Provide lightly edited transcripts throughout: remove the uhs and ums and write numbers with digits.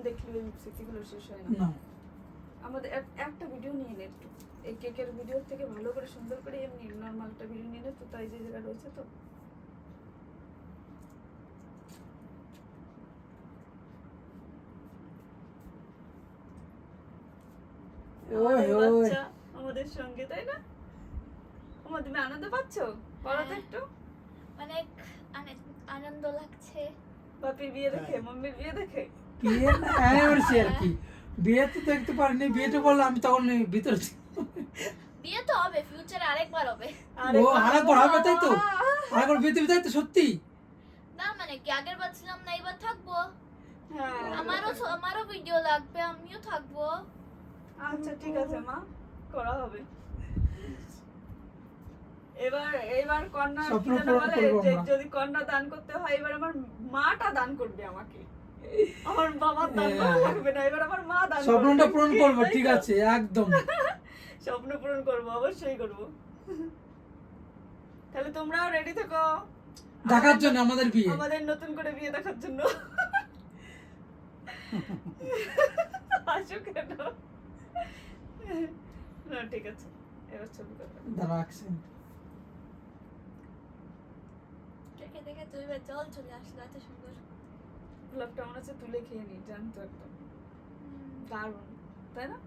দেখলে ওই স্মৃতিগুলো শেষ হয় না। না আমাদের একটা ভিডিও নিয়ে নে একটু, এই কেকের ভিডিও থেকে ভালো করে সুন্দর করে এমনি নর্মাল একটা ভিডিও নিয়ে নে তো, তাই যে জায়গা রয়েছে তো। আমাদের বাচ্চা আমাদের সঙ্গে, তাই না? তুমি আনন্দ পাচ্ছ? বলো তো একটু। অনেক আনন্দ লাগছে বাপির বিয়ে দেখে, মাম্মির বিয়ে দেখে। বিয়ে না অ্যানিভার্সারি আর কি, বিয়ে তো দেখতে পারিনি, বিয়েটা বললো আমি তখন ভিতরে ছিলাম। বিয়ে তো হবে ফিউচারে, আরেকবার হবে। ও আরেকবার হবে, তাই তো? আরেকবার বিয়ে দিবি, তাই তো? সত্যি? না মানে কি, আগের বার ছিলাম না, এবার থাকবো। হ্যাঁ আমারও ভিডিও লাগবে, আমিও থাকবো। আচ্ছা ঠিক আছে মা, করা হবে। এবার কন্যা স্বপ্ন কি যেন পূরণ বলে, করবো যে আমরা। যদি কন্যা দান করতে হয়, এবার আমার মাটা দান করবে আমাকে, আমার বাবার দান করা লাগবে না, এবার আমার মা দান করবে। স্বপ্নটা পূরণ করবো, তাই তো? ঠিক আছে, একদম। স্বপ্ন পূরণ করবো, অবশ্যই করবো। তাহলে তোমরাও রেডি থেকো দেখার জন্য আমাদের বিয়ে। আমাদের নতুন করে বিয়ে দেখার জন্য। হাসো কেন? না ঠিক আছে, এবার ছবি করবে। দাঁড়া অ্যাকশন। দেখে দেখে তুই এবার জল চলে আসলো, এত সুন্দর। গোলাপটা মনে হচ্ছে তুলে খেয়ে নি, জানতো একদম দারুণ, তাই না?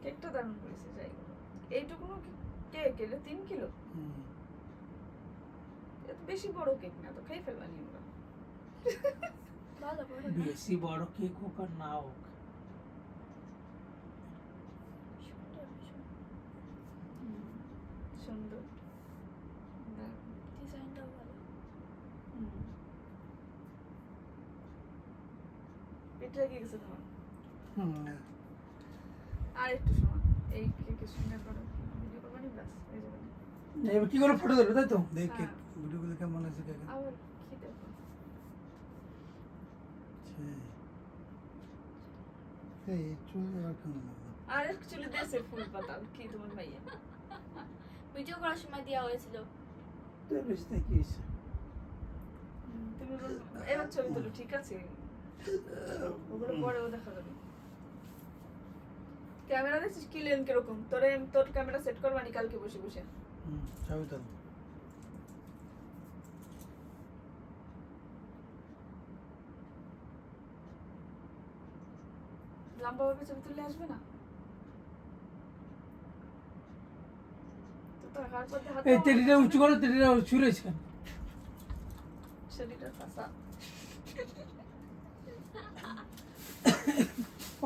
কেকটা দারুণ করেছে। যাই হোক, এইটুকুনো কেক, এটা 3 কিলো, এত বেশি বড় কেক না তো, খেয়ে ফেলবানি আমরা। ভালো বড় না? বেশি বড় কেক হোক আর না হোক, সুন্দর ভীষণ। সুন্দর, দারুণ। ডিজাইনটাও ভালো। পেটটা কি গেছে তোমার? হুম। আর একটু সময়, এই কেকের সঙ্গে করো ভিডিও করবানি, ব্যাস হয়ে যাবে। এবার কি করে ফটো ধরবে, তাই তো? দেখ হ্যাঁ। ভিডিওগুলো কেমন আছে দেখে। আবার খিদে পায়। এই চুল আবার কেমন লাগলো? আর চুলে দিয়েছে ফুল পাতা, কি তোমার ভাইয়া? ভিডিও করার সময় দেওয়া হয়েছিল। বেশি নাকি হয়েছে? তুমি এবার ছবি তুলো, ঠিক আছে? ওগুলো পরেও দেখা যাবে। ক্যামেরা দেখছিস কি লেন কিরকম? তোর ক্যামেরা সেট করবানি কালকে বসে বসে। ছবি তো লম্বা ভাবে ছবি তুললে আসবে না তো, টাকার পর হাত এই তেরিটা উঁচু করো, তেরিটা ছুঁড়ে কেন? শরীরটা ফাঁসা।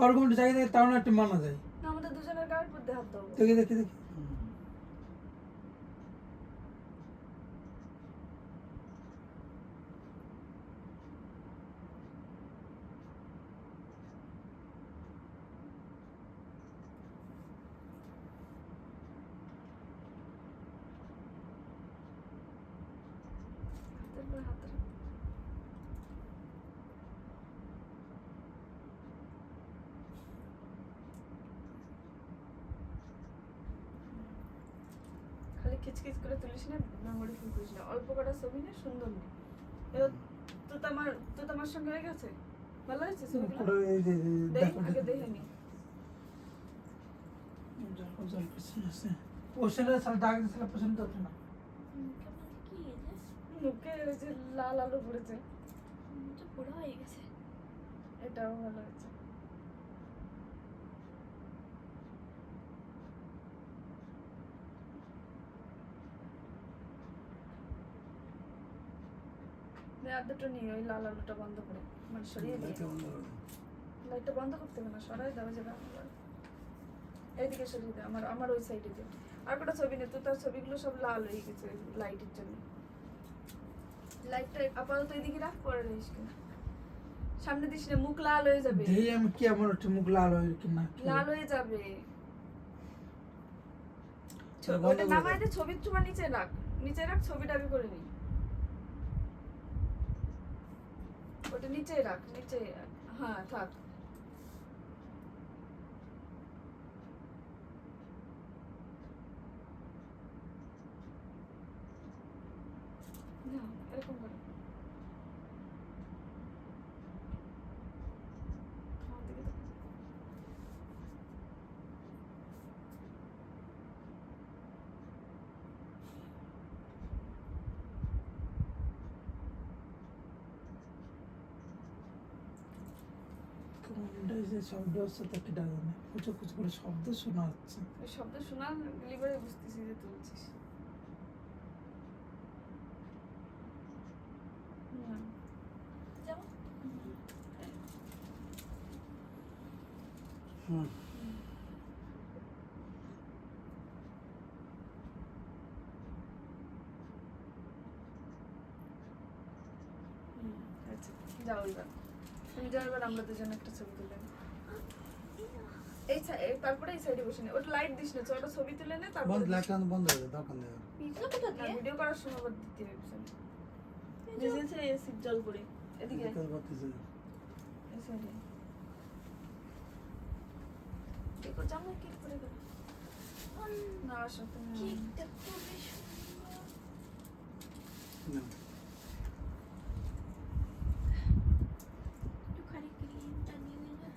ওরকম একটা জায়গা থেকে তাও না একটা মানা যায়। না, আমাদের দুজনের গায়ের মধ্যে হাত দাও। দেখি দেখি দেখি। হাতের পরে হাত রাখো। খালি কিচকিচ করে তুলিস না, মেমোরি ফুল করিস না, অল্প কটা ছবি না, সুন্দর নেই। এবার তো তোমার সঙ্গে হয়ে গেছে, ভালো হয়েছে ছবিগুলো? পুরো এই যে দেখি আগে দেখে নি। পোষণে সারা ডাক দিছিল, পোষণ তো ওঠে না। কি এই যে মুখে ওই যে লাল আলো পড়েছে, তো পুরো হয়ে গেছে। এটাও ভালো হয়েছে। আর দুটো নিয়ে ওই লাল আলোটা বন্ধ করে, মানে সরিয়ে দিয়ে। লাইটটা বন্ধ করতে হবে না, সরাই দাও যে এইদিকে সরিয়ে দাও, আমার ওই সাইডে দিয়ে। আর কটা ছবি নেই তো, তার ছবিগুলো সব লাল হয়ে গেছে লাইটের জন্য। লাইটটা আপাতত এদিকে রাখ, পরে দিস কিনা, সামনে দিস না, মুখ লাল হয়ে যাবে। দেই আমি কি এমন একটা মুখ লাল হয়ে কি না? লাল হয়ে যাবে। বন্ধ ওটা করে নামাই দাও। দে, ছবির চুমা নিচে রাখ, নিচে রাখ, ছবিটা আগে করে নি। ওটা নিচে রাখ, নিচে, হ্যাঁ থাক। না, এরকম করে। যে শব্দ হচ্ছে তো কি ডাক না কুচো কুচো করে শব্দ শোনা হচ্ছে ওই শব্দ শোনা লিভারে বুঝতেছি যে তুলছিস না যেমন হুম আচ্ছা যাও এবার তুমি যাও এবার আমরা দুজন একটা ছবি তুলে নিই। তারপরে এই সাইডে বসে নে ওটা লাইট দিস না ওটা ছবি তুলে নে তারপরে বন্ধ লাইট বন্ধ হয়ে যায় দরকার নেই আর। পিছনে কোথা দিয়ে ভিডিও করার সময় আবার দিতে হবে পিছনে নিজে এসিড জল পড়ে এদিকে এদিকে করতেছে। এই সাইডে দেখো জামা কি করে গেল না আসো তুমি কেকটা খুবই সুন্দর না, একটুখানি ক্রিমটা নিয়ে না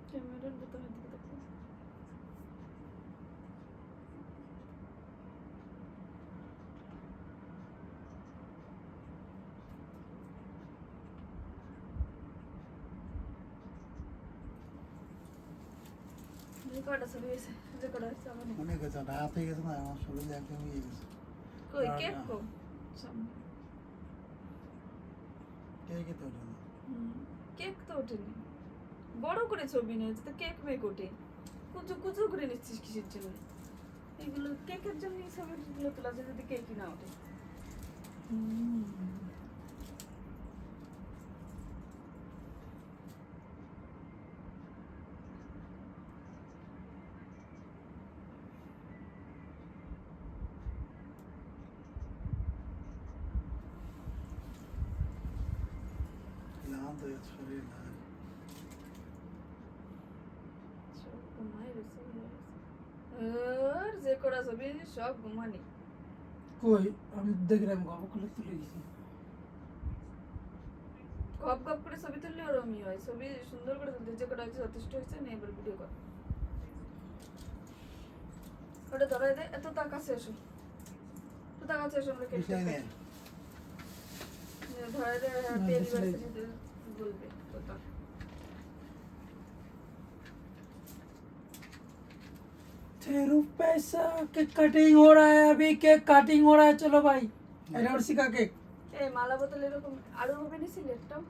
ক্যামেরার বোতামের দিকে দেখো রেকর্ড আছে হয়েছে রেকর্ড আছে আমার অনেক হয়েছে রাত হয়ে গেছে না আমার শরীর একদম ইয়ে গেছে কই না, কেক না। কো সামনে কে কে তো ওঠে না। কেক তো ওঠেনি বড় করে ছবি নিয়েছে তো কেক মেক ওঠে কুচু কুচু করে নিচ্ছিস কিসের জন্য এগুলো কেকের জন্য এই ছবিগুলো তোলা যায় যদি কেকই না ওঠে ক্লান্ত হয়ে গেছে শরীর না। সব ঘুমাই রয়েছে আর যে করা ছবি সব ঘুমানি কই আমি দেখলাম গল্প করে তুলে গেছি গপ গপ করে ছবি তুললে ওরমই হয় ছবি সুন্দর করে তুলতে যে কটা হয়েছে যথেষ্ট হয়েছে না এবার ভিডিও কর ওটা ধরাই দে এত তাকাছে এসো তো তাকাছে এসো আমরা কেটে বিষয় নেই ধরাই দে হ্যাপি অ্যানিভার্সারি বলবে কথা तेरू पैसा केक कटिंग हो रहा है अभी केक कटिंग हो रहा है चलो भाई एनिवर्सरी का केक এই মালা বোতল এরকম আরো হবে নি সিলেটটাও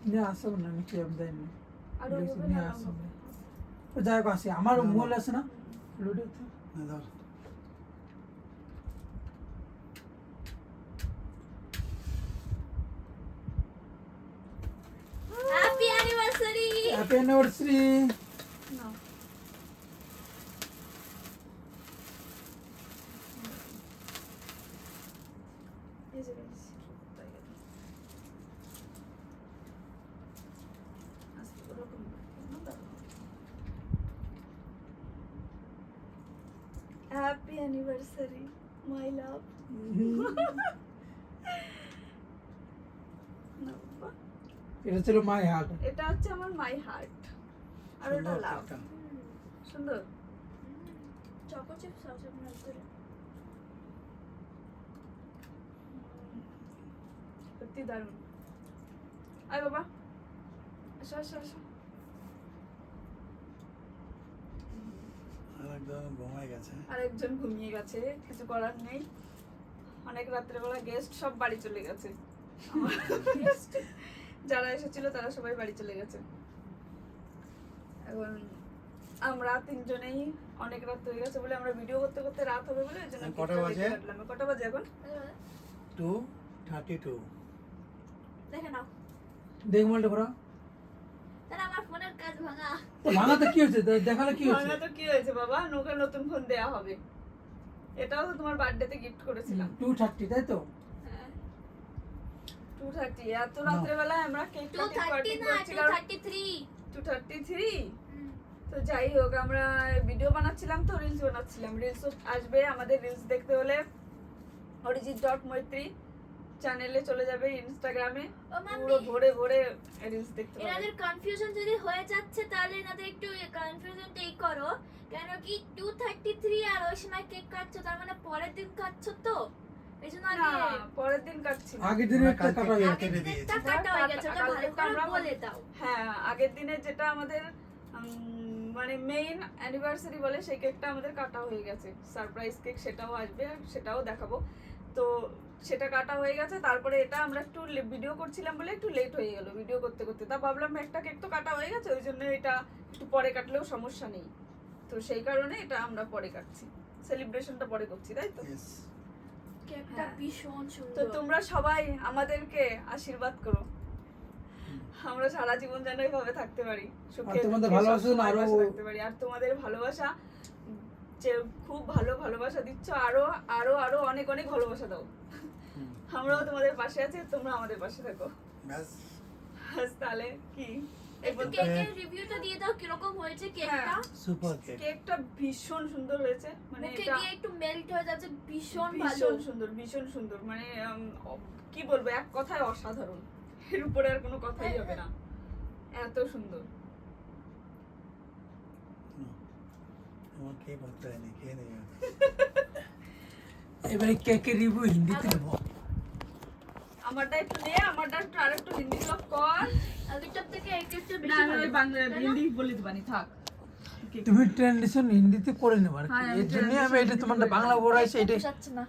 নিয়ে আসো না আমি কি আমি দেয়নি আরো হবে নিয়ে না আসো তো যাই হোক আসি আমার না, না। মোবাইল আছে না লুডোতে না ধর হ্যাপি অ্যানিভার্সারি হ্যাপি অ্যানিভার্সারি না এই যে গাইস তাই গেল আজকে ওরকম হ্যাপি অ্যানিভার্সারি মাই লাভ না বাবা এটা ছিল মাই হার্ট এটা হচ্ছে আমার মাই হার্ট আর ওটা সুন্দর লাভ কেকটা। সুন্দর চকো চিপস আছে আপনার ভিতরে সত্যি দারুণ আয় বাবা আসো আসো আসো আর একদম ঘুমায় গেছে আরেকজন ঘুমিয়ে গেছে কিছু করার নেই অনেক রাত্রেবেলা গেস্ট সব বাড়ি চলে গেছে আমার guest যারা এসেছিল তারা সবাই বাড়ি চলে গেছে এখন আমরা তিনজনেই অনেক রাত হয়ে গেছে বলে আমরা ভিডিও করতে করতে রাত হবে বলে ওই জন্য এখন কটা কেকটা বাজে? কেটে কাটলাম। কটা বাজে এখন 2:32 দেখে নাও দেখ মোবাইলটা করা তাহলে আমার ফোনের কাজ ভাঙা তো ভাঙাতে কি হয়েছে দেখালে কি হয়েছে ভাঙা তো কি হয়েছে বাবা নৌকা নতুন ফোন দেয়া হবে এটাও তো তোমার বার্থডেতে গিফট করেছিলাম 230 তাই তো হ্যাঁ 2:30 এত রাত্রেবেলায় আমরা কেক কাটিং 2:30 না করছি 2:33 2:33 তো যাই হোক আমরা ভিডিও বানাচ্ছিলাম তো রিলস বানাচ্ছিলাম রিলস আসবে আমাদের রিলস দেখতে হলে অরিজিৎ.মৈত্রী চ্যানেলে চলে যাবে ইনস্টাগ্রামে ও মাম্মি। পুরো ভরে ভরে রিলস দেখতে পাবে এনাদের কনফিউশন যদি হয়ে যাচ্ছে তাহলে এনাদের একটু কনফিউশনটা এই করো কেন কি 2:33 আর ওই সময় কেক কাটছো তার মানে পরের দিন কাটছো তো এই জন্য না আগে পরের দিন কাটছি না। আগের দিনে একটা কাটা হয়ে কেটে আগের দিয়েছি। দিনটা কাটা হয়ে গেছে ওটা ভালো কালকে করে আমরা বলে দাও হ্যাঁ আগের দিনে যেটা আমাদের মানে মেইন অ্যানিভার্সারি বলে সেই কেকটা আমাদের কাটা হয়ে গেছে সারপ্রাইজ কেক সেটাও আসবে আর সেটাও দেখাবো তো সেটা কাটা হয়ে গেছে তারপরে এটা আমরা একটু ভিডিও করছিলাম বলে একটু লেট হয়ে গেল ভিডিও করতে করতে তা ভাবলাম একটা কেক তো কাটা হয়ে গেছে ওই জন্য এটা একটু পরে কাটলেও সমস্যা নেই তো সেই কারণে এটা আমরা পরে কাটছি সেলিব্রেশনটা পরে করছি তাই তো Yes. কেকটা হ্যাঁ। ভীষণ তো সুন্দর তোমরা সবাই আমাদেরকে আশীর্বাদ করো আমরা সারা জীবন যেন এইভাবে থাকতে পারি সুখে আর তোমাদের দুঃখে ভালোবাসা যেন সবসময় আরো- পাশে থাকতে পারি আর তোমাদের ভালোবাসা যে খুব ভালো ভালোবাসা দিচ্ছ আরো আরো আরো অনেক অনেক ভালোবাসা দাও হুম। আমরাও তোমাদের পাশে আছি তোমরা আমাদের পাশে থাকো ব্যাস ব্যাস, তাহলে কি এই একটু বলতে- কেকের রিভিউটা দিয়ে দাও কিরকম হয়েছে কেকটা হ্যাঁ। সুপার কেক কেকটা ভীষণ সুন্দর হয়েছে মানে মুখে এটা দিয়ে একটু মেল্ট হয়ে যাচ্ছে ভীষণ ভালো ভীষণ সুন্দর মানে কি বলবো এক কথায় অসাধারণ এর উপরে আর কোনো কথাই হবে না এত সুন্দর আমার কেক হতে হয়নি খেয়ে নেবে এবারে কেকের রিভিউ হিন্দিতে নেব আমারটা একটু নে আমারটা একটু আরেকটু হিন্দি ব্লগ কর আগেরটার থেকে একটু একটু না বেশি আমি ভালো ওই বাংলা তাই না? হিন্দি বলে দিবানি থাক তুমি ট্রান্সলেশন হিন্দিতে করে নেবে আর কি হ্যাঁ, আমি এর জন্য আমি translation এটা তোমার হিন্দি করে বাংলা নেবো। পড়াইছি এটা বুঝাচ্ছে না